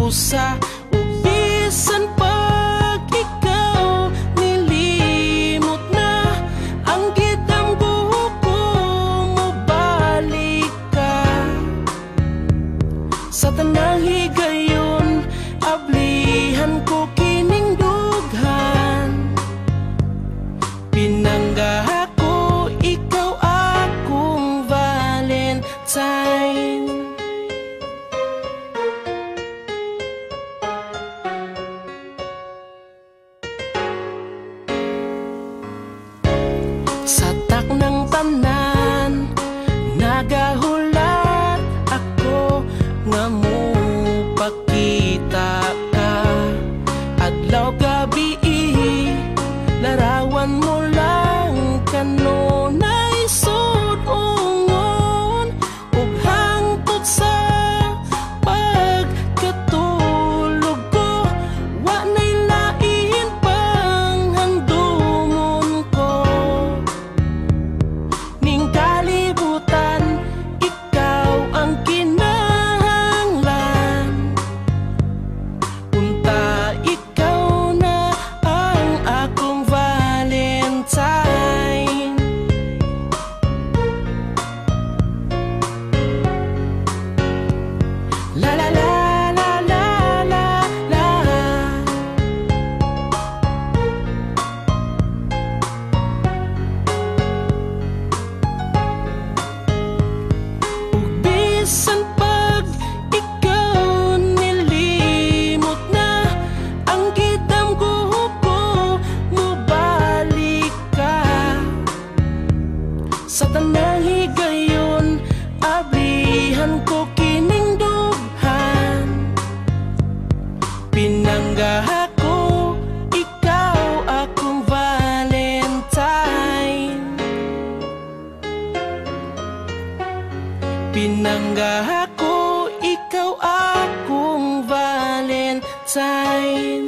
dusa ug bisan pag ikaw nilimot na, ang gidamgo ko mobalik ka. Sa tanang higayon ablihan ko kining dughan, pinangga ako, ikaw akong Valentine. Sa taknang tanan nagahulat ako nga mupakita ka, adlaw gabi larawan mo lang kanunay sud-ungon, ug hangtod sa pagkatulog ko wa nay lain pang handumon ko. Ning kalibutan ikaw ang kinahanglan, unta ikaw na ang akong Valentine. La la la la la la la. Ug bisan pag ikaw nilimot na, ang gidamgo ko mobalik ka. Sa tanang higayon ablihan ko kining dughan, pinangga ako, ikaw akong Valentine. Pinangga ako, ikaw akong Valentine.